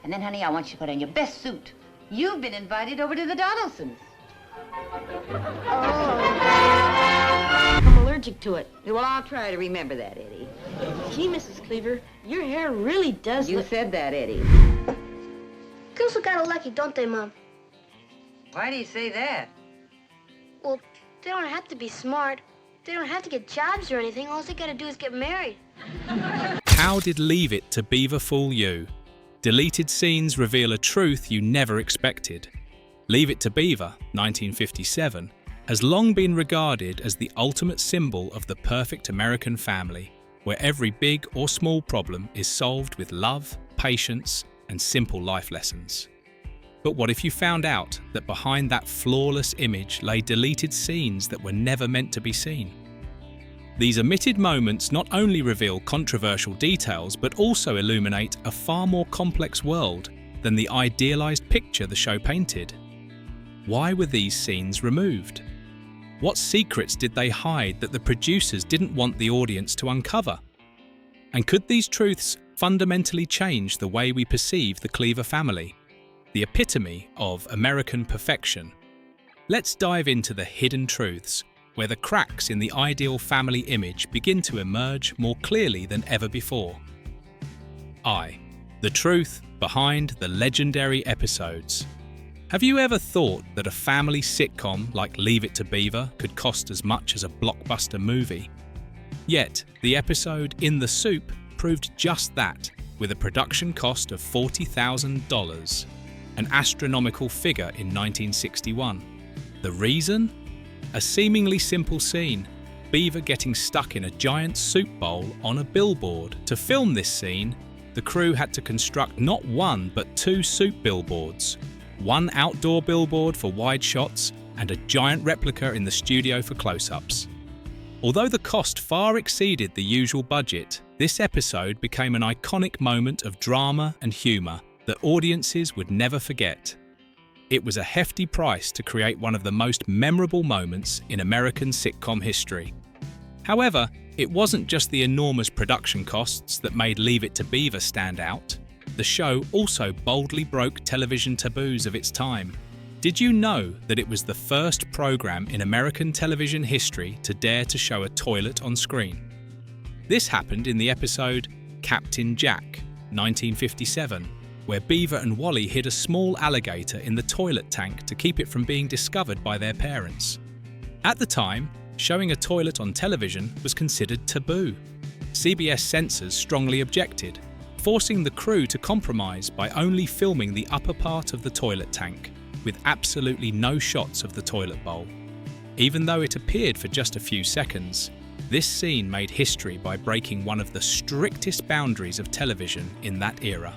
And then, honey, I want you to put on your best suit. You've been invited over to the Donaldsons. I'm allergic to it. Well, I'll try to remember that, Eddie. Gee, Mrs. Cleaver, your hair really does You look... said that, Eddie. Girls are kind of lucky, don't they, Mom? Why do you say that? Well, they don't have to be smart. They don't have to get jobs or anything. All they gotta do is get married. How did Leave It to Beaver fool you? Deleted scenes reveal a truth you never expected. Leave It to Beaver, 1957, has long been regarded as the ultimate symbol of the perfect American family, where every big or small problem is solved with love, patience, and simple life lessons. But what if you found out that behind that flawless image lay deleted scenes that were never meant to be seen? These omitted moments not only reveal controversial details, but also illuminate a far more complex world than the idealized picture the show painted. Why were these scenes removed? What secrets did they hide that the producers didn't want the audience to uncover? And could these truths fundamentally change the way we perceive the Cleaver family, the epitome of American perfection? Let's dive into the hidden truths, where the cracks in the ideal family image begin to emerge more clearly than ever before. The truth behind the legendary episodes. Have you ever thought that a family sitcom like Leave It to Beaver could cost as much as a blockbuster movie? Yet, the episode In the Soup proved just that, with a production cost of $40,000, an astronomical figure in 1961. The reason? A seemingly simple scene, Beaver getting stuck in a giant soup bowl on a billboard. To film this scene, the crew had to construct not one but two soup billboards, one outdoor billboard for wide shots and a giant replica in the studio for close-ups. Although the cost far exceeded the usual budget, this episode became an iconic moment of drama and humour that audiences would never forget. It was a hefty price to create one of the most memorable moments in American sitcom history. However, it wasn't just the enormous production costs that made Leave It to Beaver stand out. The show also boldly broke television taboos of its time. Did you know that it was the first program in American television history to dare to show a toilet on screen? This happened in the episode Captain Jack, 1957, where Beaver and Wally hid a small alligator in the toilet tank to keep it from being discovered by their parents. At the time, showing a toilet on television was considered taboo. CBS censors strongly objected, forcing the crew to compromise by only filming the upper part of the toilet tank, with absolutely no shots of the toilet bowl. Even though it appeared for just a few seconds, this scene made history by breaking one of the strictest boundaries of television in that era.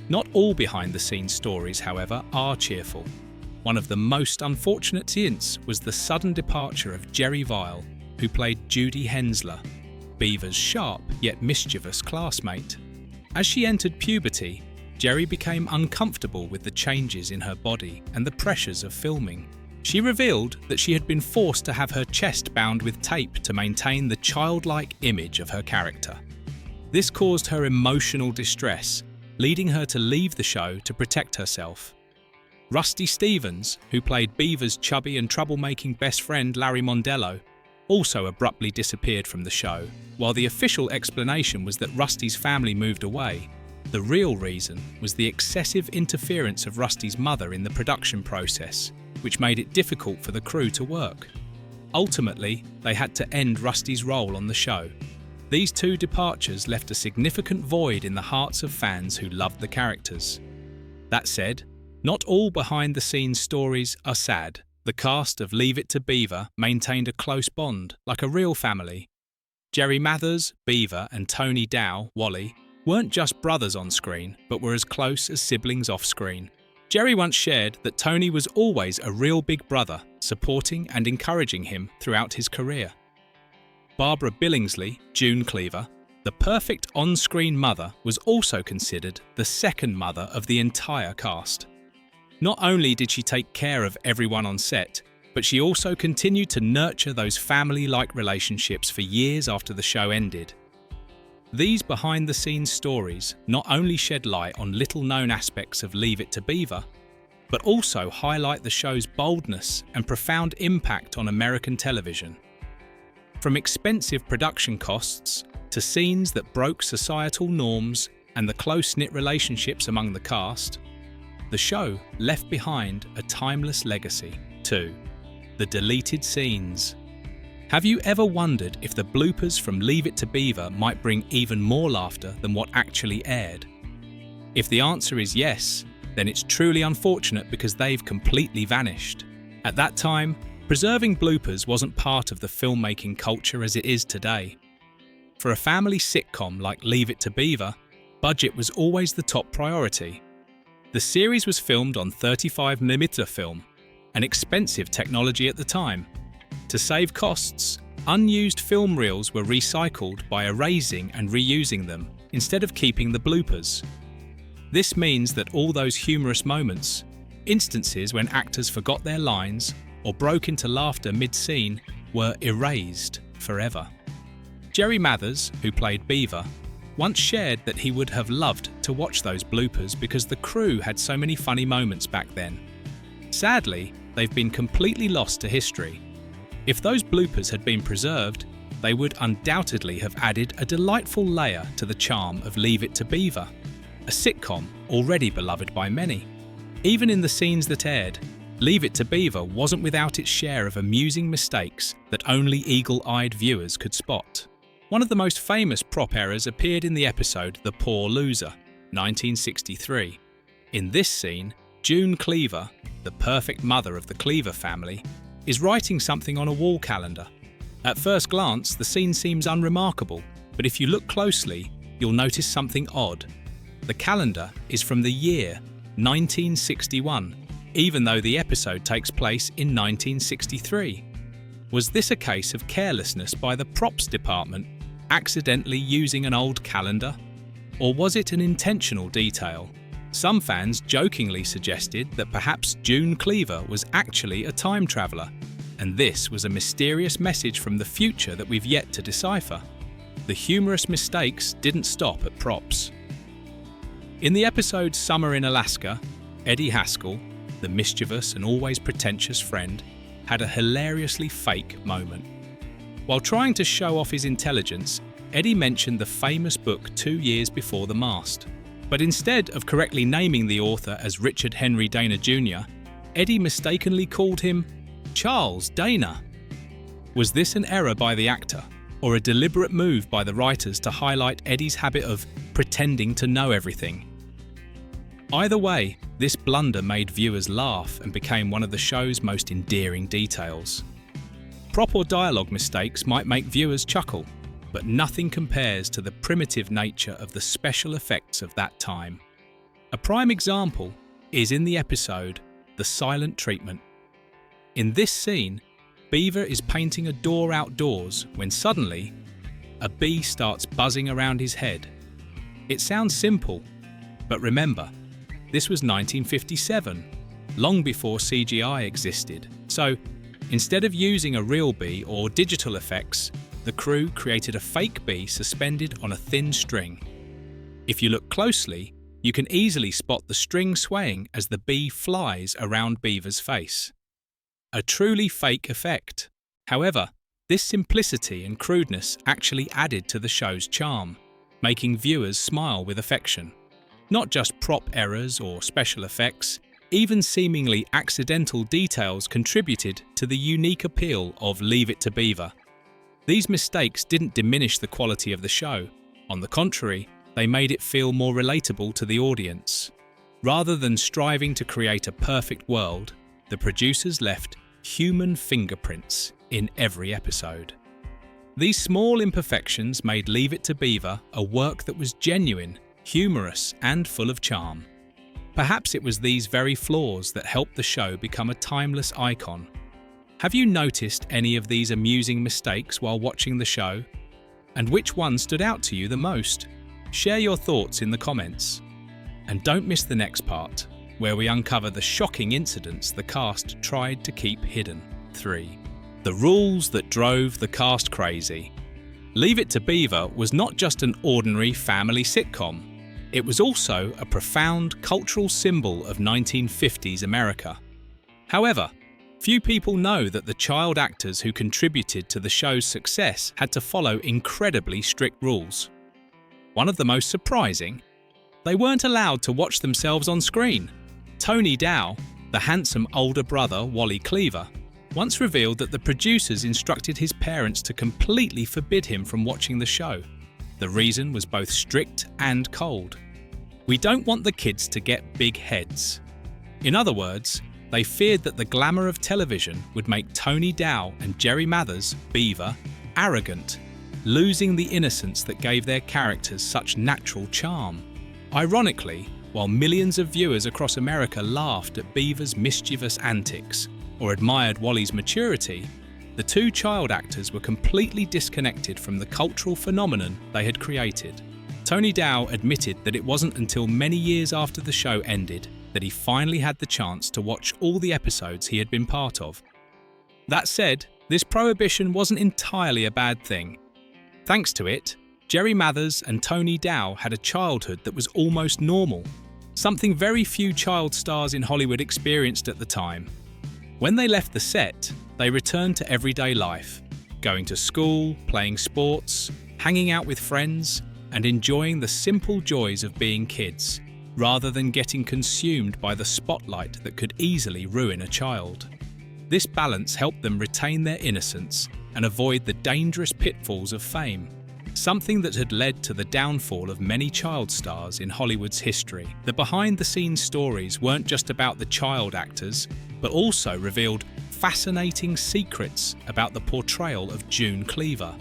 Not all behind-the-scenes stories, however, are cheerful. One of the most unfortunate incidents was the sudden departure of Jerry Vile, who played Judy Hensler, Beaver's sharp yet mischievous classmate. As she entered puberty, Jerry became uncomfortable with the changes in her body and the pressures of filming. She revealed that she had been forced to have her chest bound with tape to maintain the childlike image of her character. This caused her emotional distress, leading her to leave the show to protect herself. Rusty Stevens, who played Beaver's chubby and troublemaking best friend Larry Mondello, also abruptly disappeared from the show. While the official explanation was that Rusty's family moved away, the real reason was the excessive interference of Rusty's mother in the production process, which made it difficult for the crew to work. Ultimately, they had to end Rusty's role on the show. These two departures left a significant void in the hearts of fans who loved the characters. That said, not all behind-the-scenes stories are sad. The cast of Leave It to Beaver maintained a close bond, like a real family. Jerry Mathers, Beaver, and Tony Dow, Wally, weren't just brothers on screen, but were as close as siblings off-screen. Jerry once shared that Tony was always a real big brother, supporting and encouraging him throughout his career. Barbara Billingsley, June Cleaver, the perfect on-screen mother, was also considered the second mother of the entire cast. Not only did she take care of everyone on set, but she also continued to nurture those family-like relationships for years after the show ended. These behind-the-scenes stories not only shed light on little-known aspects of Leave It to Beaver, but also highlight the show's boldness and profound impact on American television. From expensive production costs to scenes that broke societal norms and the close-knit relationships among the cast, the show left behind a timeless legacy too: the deleted scenes. Have you ever wondered if the bloopers from Leave It to Beaver might bring even more laughter than what actually aired? If the answer is yes, then it's truly unfortunate because they've completely vanished. At that time, preserving bloopers wasn't part of the filmmaking culture as it is today. For a family sitcom like Leave It to Beaver, budget was always the top priority. The series was filmed on 35mm film, an expensive technology at the time. To save costs, unused film reels were recycled by erasing and reusing them instead of keeping the bloopers. This means that all those humorous moments, instances when actors forgot their lines or broke into laughter mid-scene, were erased forever. Jerry Mathers, who played Beaver, once shared that he would have loved to watch those bloopers because the crew had so many funny moments back then. Sadly, they've been completely lost to history. If those bloopers had been preserved, they would undoubtedly have added a delightful layer to the charm of Leave It to Beaver, a sitcom already beloved by many. Even in the scenes that aired, Leave It to Beaver wasn't without its share of amusing mistakes that only eagle-eyed viewers could spot. One of the most famous prop errors appeared in the episode The Poor Loser, 1963. In this scene, June Cleaver, the perfect mother of the Cleaver family, is writing something on a wall calendar. At first glance, the scene seems unremarkable, but if you look closely, you'll notice something odd. The calendar is from the year 1961, even though the episode takes place in 1963. Was this a case of carelessness by the props department, accidentally using an old calendar? Or was it an intentional detail? Some fans jokingly suggested that perhaps June Cleaver was actually a time traveller, and this was a mysterious message from the future that we've yet to decipher. The humorous mistakes didn't stop at props. In the episode Summer in Alaska, Eddie Haskell, the mischievous and always pretentious friend, had a hilariously fake moment. While trying to show off his intelligence, Eddie mentioned the famous book 2 years before the mast. But instead of correctly naming the author as Richard Henry Dana Jr., Eddie mistakenly called him Charles Dana. Was this an error by the actor, or a deliberate move by the writers to highlight Eddie's habit of pretending to know everything? Either way, this blunder made viewers laugh and became one of the show's most endearing details. Prop or dialogue mistakes might make viewers chuckle, but nothing compares to the primitive nature of the special effects of that time. A prime example is in the episode The Silent Treatment. In this scene, Beaver is painting a door outdoors when suddenly, a bee starts buzzing around his head. It sounds simple, but remember, this was 1957, long before CGI existed. So, instead of using a real bee or digital effects, the crew created a fake bee suspended on a thin string. If you look closely, you can easily spot the string swaying as the bee flies around Beaver's face. A truly fake effect. However, this simplicity and crudeness actually added to the show's charm, making viewers smile with affection. Not just prop errors or special effects, even seemingly accidental details contributed to the unique appeal of Leave It to Beaver. These mistakes didn't diminish the quality of the show. On the contrary, they made it feel more relatable to the audience. Rather than striving to create a perfect world, the producers left human fingerprints in every episode. These small imperfections made Leave It to Beaver a work that was genuine, humorous, and full of charm. Perhaps it was these very flaws that helped the show become a timeless icon. Have you noticed any of these amusing mistakes while watching the show? And which one stood out to you the most? Share your thoughts in the comments. And don't miss the next part, where we uncover the shocking incidents the cast tried to keep hidden. 3. The rules that drove the cast crazy. Leave It to Beaver was not just an ordinary family sitcom. It was also a profound cultural symbol of 1950s America. However, few people know that the child actors who contributed to the show's success had to follow incredibly strict rules. One of the most surprising, they weren't allowed to watch themselves on screen. Tony Dow, the handsome older brother Wally Cleaver, once revealed that the producers instructed his parents to completely forbid him from watching the show. The reason was both strict and cold. We don't want the kids to get big heads. In other words, they feared that the glamour of television would make Tony Dow and Jerry Mathers, Beaver, arrogant, losing the innocence that gave their characters such natural charm. Ironically, while millions of viewers across America laughed at Beaver's mischievous antics or admired Wally's maturity, the two child actors were completely disconnected from the cultural phenomenon they had created. Tony Dow admitted that it wasn't until many years after the show ended that he finally had the chance to watch all the episodes he had been part of. That said, this prohibition wasn't entirely a bad thing. Thanks to it, Jerry Mathers and Tony Dow had a childhood that was almost normal, something very few child stars in Hollywood experienced at the time. When they left the set, they returned to everyday life, going to school, playing sports, hanging out with friends, and enjoying the simple joys of being kids, rather than getting consumed by the spotlight that could easily ruin a child. This balance helped them retain their innocence and avoid the dangerous pitfalls of fame, something that had led to the downfall of many child stars in Hollywood's history. The behind-the-scenes stories weren't just about the child actors, but also revealed fascinating secrets about the portrayal of June Cleaver,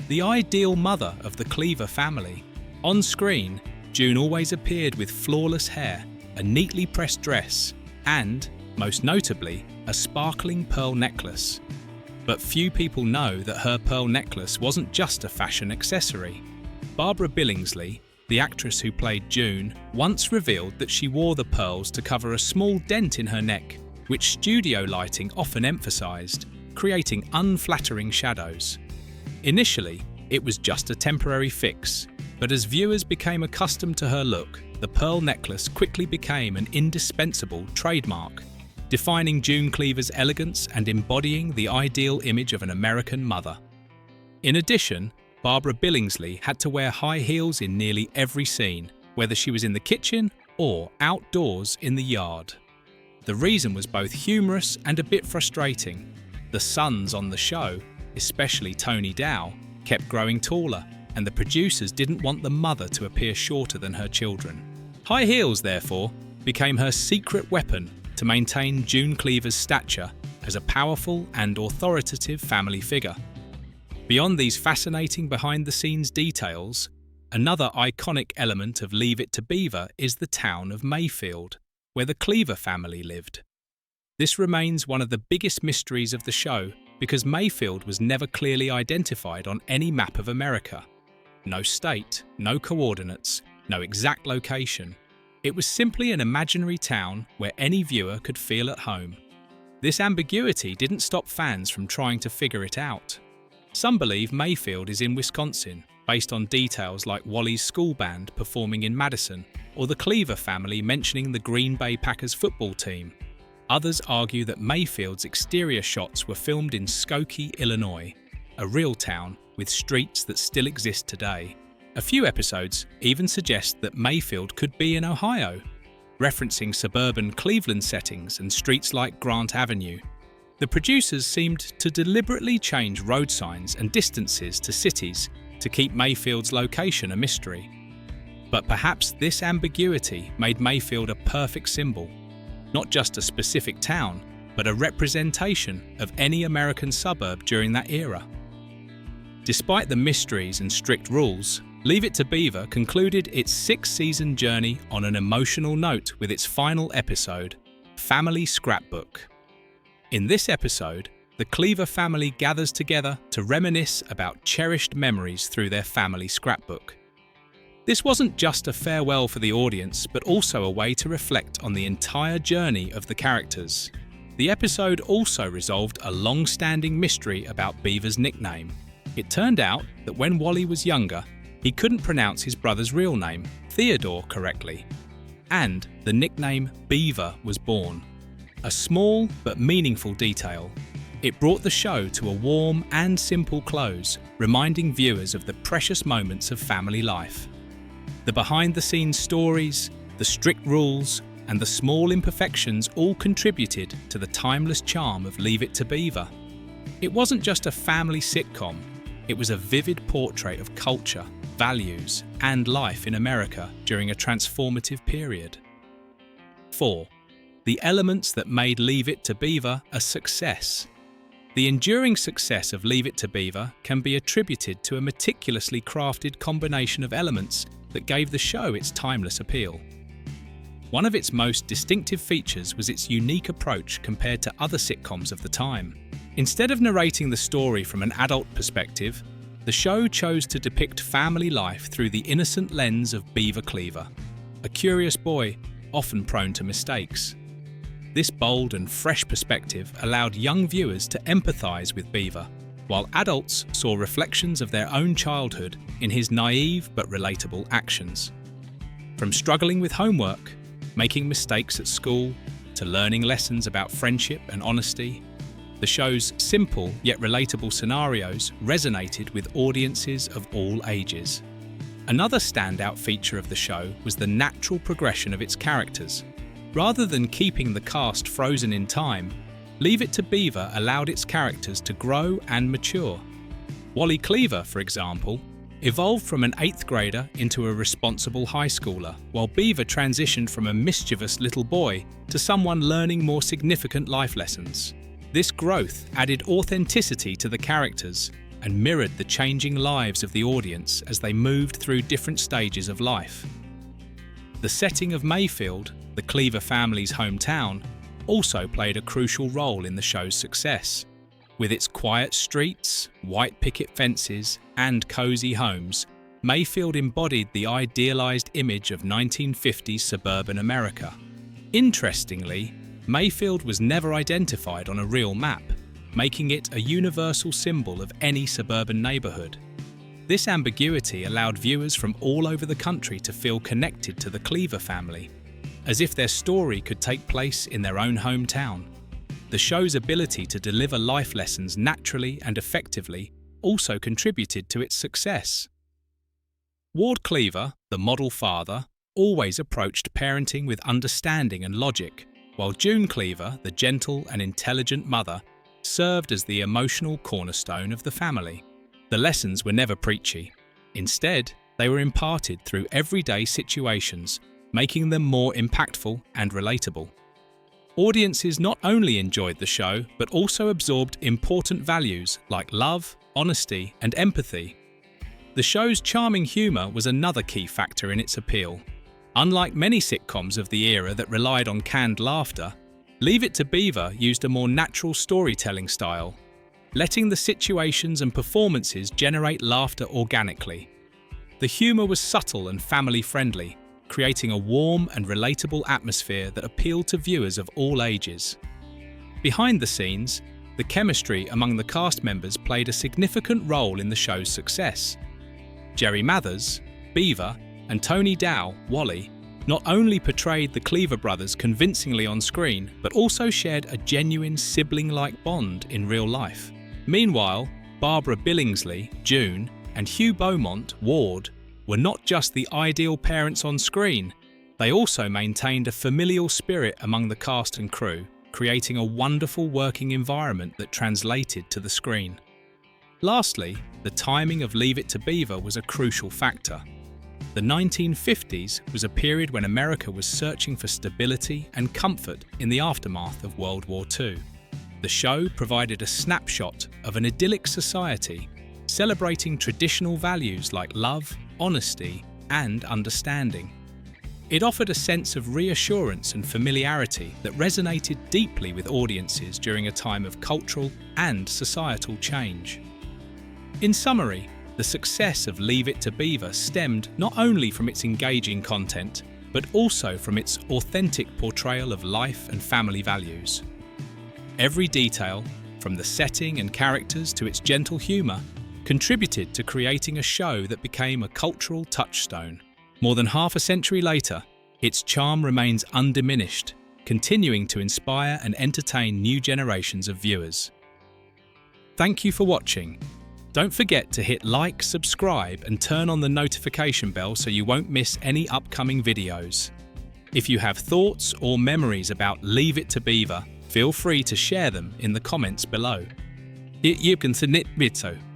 the ideal mother of the Cleaver family. On screen, June always appeared with flawless hair, a neatly pressed dress, and, most notably, a sparkling pearl necklace. But few people know that her pearl necklace wasn't just a fashion accessory. Barbara Billingsley, the actress who played June, once revealed that she wore the pearls to cover a small dent in her neck, which studio lighting often emphasized, creating unflattering shadows. Initially, it was just a temporary fix, but as viewers became accustomed to her look, the pearl necklace quickly became an indispensable trademark, defining June Cleaver's elegance and embodying the ideal image of an American mother. In addition, Barbara Billingsley had to wear high heels in nearly every scene, whether she was in the kitchen or outdoors in the yard. The reason was both humorous and a bit frustrating. The sons on the show, especially Tony Dow, kept growing taller, and the producers didn't want the mother to appear shorter than her children. High heels, therefore, became her secret weapon to maintain June Cleaver's stature as a powerful and authoritative family figure. Beyond these fascinating behind-the-scenes details, another iconic element of Leave It to Beaver is the town of Mayfield, where the Cleaver family lived. This remains one of the biggest mysteries of the show because Mayfield was never clearly identified on any map of America. No state, no coordinates, no exact location. It was simply an imaginary town where any viewer could feel at home. This ambiguity didn't stop fans from trying to figure it out. Some believe Mayfield is in Wisconsin, based on details like Wally's school band performing in Madison, or the Cleaver family mentioning the Green Bay Packers football team. Others argue that Mayfield's exterior shots were filmed in Skokie, Illinois, a real town with streets that still exist today. A few episodes even suggest that Mayfield could be in Ohio, referencing suburban Cleveland settings and streets like Grant Avenue. The producers seemed to deliberately change road signs and distances to cities to keep Mayfield's location a mystery. But perhaps this ambiguity made Mayfield a perfect symbol, not just a specific town, but a representation of any American suburb during that era. Despite the mysteries and strict rules, Leave It to Beaver concluded its six-season journey on an emotional note with its final episode, Family Scrapbook. In this episode, the Cleaver family gathers together to reminisce about cherished memories through their family scrapbook. This wasn't just a farewell for the audience, but also a way to reflect on the entire journey of the characters. The episode also resolved a long-standing mystery about Beaver's nickname. It turned out that when Wally was younger, he couldn't pronounce his brother's real name, Theodore, correctly, and the nickname Beaver was born. A small but meaningful detail. It brought the show to a warm and simple close, reminding viewers of the precious moments of family life. The behind-the-scenes stories, the strict rules, and the small imperfections all contributed to the timeless charm of Leave It to Beaver. It wasn't just a family sitcom, it was a vivid portrait of culture, values, and life in America during a transformative period. 4. The elements that made Leave It to Beaver a success. The enduring success of Leave It to Beaver can be attributed to a meticulously crafted combination of elements that gave the show its timeless appeal. One of its most distinctive features was its unique approach compared to other sitcoms of the time. Instead of narrating the story from an adult perspective, the show chose to depict family life through the innocent lens of Beaver Cleaver, a curious boy often prone to mistakes. This bold and fresh perspective allowed young viewers to empathise with Beaver, while adults saw reflections of their own childhood in his naive but relatable actions. From struggling with homework, making mistakes at school, to learning lessons about friendship and honesty, the show's simple yet relatable scenarios resonated with audiences of all ages. Another standout feature of the show was the natural progression of its characters. Rather than keeping the cast frozen in time, Leave It to Beaver allowed its characters to grow and mature. Wally Cleaver, for example, evolved from an 8th grader into a responsible high schooler, while Beaver transitioned from a mischievous little boy to someone learning more significant life lessons. This growth added authenticity to the characters and mirrored the changing lives of the audience as they moved through different stages of life. The setting of Mayfield, the Cleaver family's hometown, also played a crucial role in the show's success. With its quiet streets, white picket fences, and cozy homes, Mayfield embodied the idealized image of 1950s suburban America. Interestingly, Mayfield was never identified on a real map, making it a universal symbol of any suburban neighborhood. This ambiguity allowed viewers from all over the country to feel connected to the Cleaver family, as if their story could take place in their own hometown. The show's ability to deliver life lessons naturally and effectively also contributed to its success. Ward Cleaver, the model father, always approached parenting with understanding and logic, while June Cleaver, the gentle and intelligent mother, served as the emotional cornerstone of the family. The lessons were never preachy. Instead, they were imparted through everyday situations, making them more impactful and relatable. Audiences not only enjoyed the show, but also absorbed important values like love, honesty, and empathy. The show's charming humour was another key factor in its appeal. Unlike many sitcoms of the era that relied on canned laughter, Leave It to Beaver used a more natural storytelling style, letting the situations and performances generate laughter organically. The humour was subtle and family-friendly, creating a warm and relatable atmosphere that appealed to viewers of all ages. Behind the scenes, the chemistry among the cast members played a significant role in the show's success. Jerry Mathers, Beaver, and Tony Dow, Wally, not only portrayed the Cleaver brothers convincingly on screen, but also shared a genuine sibling-like bond in real life. Meanwhile, Barbara Billingsley, June, and Hugh Beaumont, Ward, were not just the ideal parents on screen, they also maintained a familial spirit among the cast and crew, creating a wonderful working environment that translated to the screen. Lastly, the timing of Leave It to Beaver was a crucial factor. The 1950s was a period when America was searching for stability and comfort in the aftermath of World War II. The show provided a snapshot of an idyllic society, celebrating traditional values like love, honesty, and understanding. It offered a sense of reassurance and familiarity that resonated deeply with audiences during a time of cultural and societal change. In summary, the success of Leave It to Beaver stemmed not only from its engaging content, but also from its authentic portrayal of life and family values. Every detail, from the setting and characters to its gentle humour, contributed to creating a show that became a cultural touchstone. More than half a century later, its charm remains undiminished, continuing to inspire and entertain new generations of viewers. Thank you for watching. Don't forget to hit like, subscribe, and turn on the notification bell so you won't miss any upcoming videos. If you have thoughts or memories about Leave It to Beaver, feel free to share them in the comments below. You can submit video.